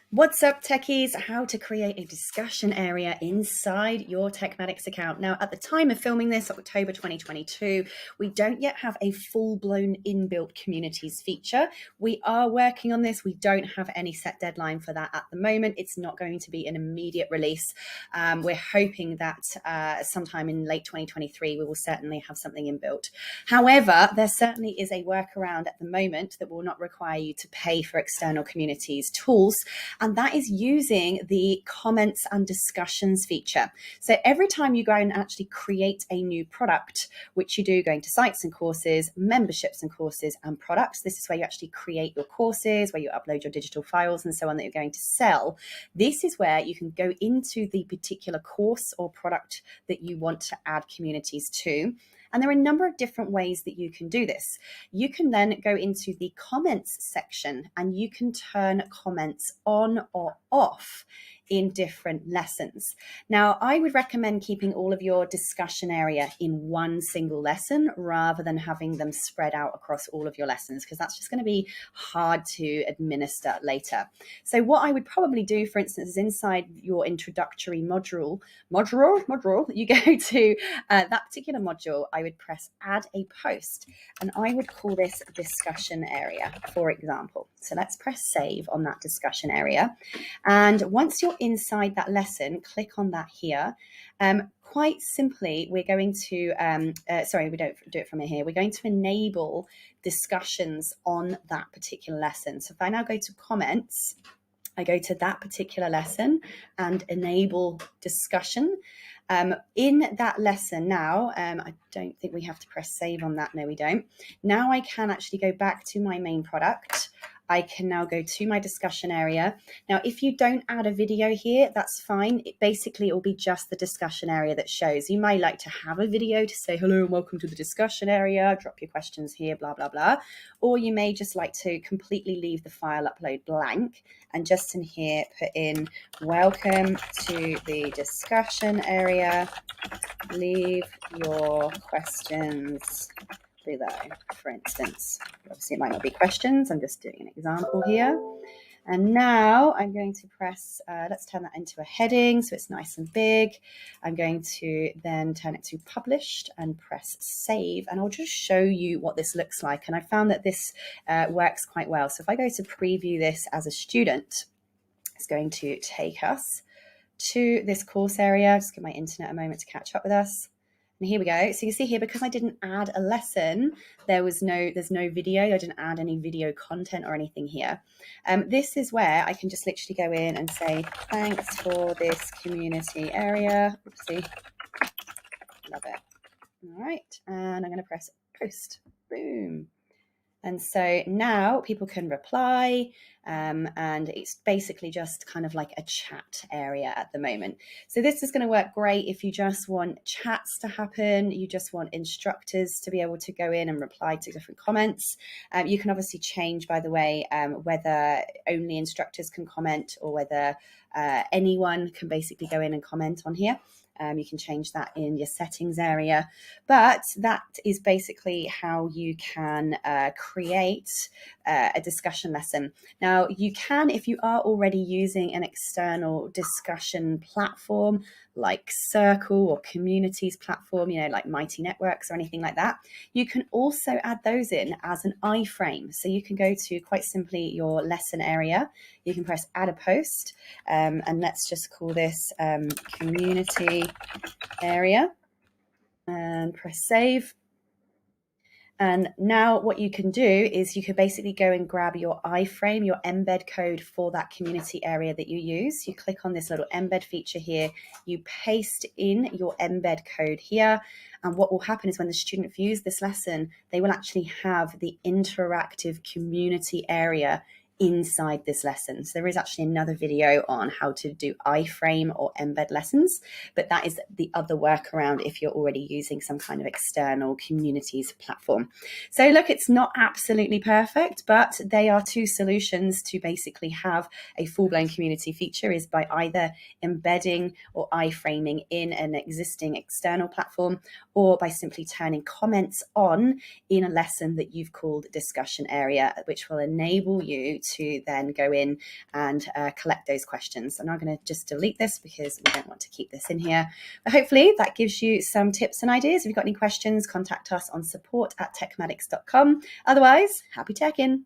What's up, techies? How to create a discussion area inside your TekMatix account. Now, at the time of filming this, October 2022, we don't yet have a full-blown inbuilt communities feature. We are working on this. We don't have any set deadline for that at the moment. It's not going to be an immediate release. We're hoping that sometime in late 2023, we will certainly have something inbuilt. However, there certainly is a workaround at the moment that will not require you to pay for external communities tools, and that is using the comments and discussions feature. So every time you go and actually create a new product, which you do going to sites and courses, memberships and courses and products, this is where you actually create your courses, where you upload your digital files and so on that you're going to sell. This is where you can go into the particular course or product that you want to add communities to. And there are a number of different ways that you can do this. You can then go into the comments section and you can turn comments on or off in different lessons. Now, I would recommend keeping all of your discussion area in one single lesson rather than having them spread out across all of your lessons, because that's just going to be hard to administer later. So what I would probably do, for instance, is inside your introductory module, you go to that particular module, I would press add a post and I would call this discussion area, for example. So let's press save on that discussion area. And once you're inside that lesson, click on that here. Quite simply, we're going to, sorry, we don't do it from here. We're going to enable discussions on that particular lesson. So if I now go to comments, I go to that particular lesson and enable discussion. In that lesson now, I don't think we have to press save on that. No, we don't. Now I can actually go back to my main product. I can now go to my discussion area. Now, if you don't add a video here, that's fine. It will be just the discussion area that shows. You might like to have a video to say, hello and welcome to the discussion area, drop your questions here, blah, blah, blah. Or you may just like to completely leave the file upload blank and just in here put in, welcome to the discussion area, leave your questions below, for instance. Obviously, it might not be questions. I'm just doing an example here. And now I'm going to press, let's turn that into a heading so it's nice and big. I'm going to then turn it to published and press save. And I'll just show you what this looks like. And I found that this works quite well. So if I go to preview this as a student, it's going to take us to this course area. Just give my internet a moment to catch up with us. And here we go. So you see here, because I didn't add a lesson, there's no video. I didn't add any video content or anything here. This is where I can just literally go in and say, thanks for this community area. Oopsie. Love it. All right. And I'm going to press post. Boom. And so now people can reply, and it's basically just kind of like a chat area at the moment. So this is going to work great if you just want chats to happen, you just want instructors to be able to go in and reply to different comments. You can obviously change, by the way, whether only instructors can comment or whether anyone can basically go in and comment on here. You can change that in your settings area, but that is basically how you can create a discussion lesson. Now, you can, if you are already using an external discussion platform like Circle or Communities platform, like Mighty Networks or anything like that, you can also add those in as an iframe. So you can go to, quite simply, your lesson area. You can press add a post, and let's just call this community area and press save. And now what you can do is you can basically go and grab your iframe, your embed code for that community area that you use. You click on this little embed feature here, you paste in your embed code here. And what will happen is when the student views this lesson, they will actually have the interactive community area inside this lesson. So there is actually another video on how to do iframe or embed lessons, but that is the other workaround if you're already using some kind of external communities platform. So look, it's not absolutely perfect, but they are two solutions to basically have a full-blown community feature, is by either embedding or iframing in an existing external platform, or by simply turning comments on in a lesson that you've called discussion area, which will enable you to then go in and collect those questions. And I'm going to just delete this because we don't want to keep this in here. But hopefully that gives you some tips and ideas. If you've got any questions, contact us on support@tekmatix.com. Otherwise, happy teching.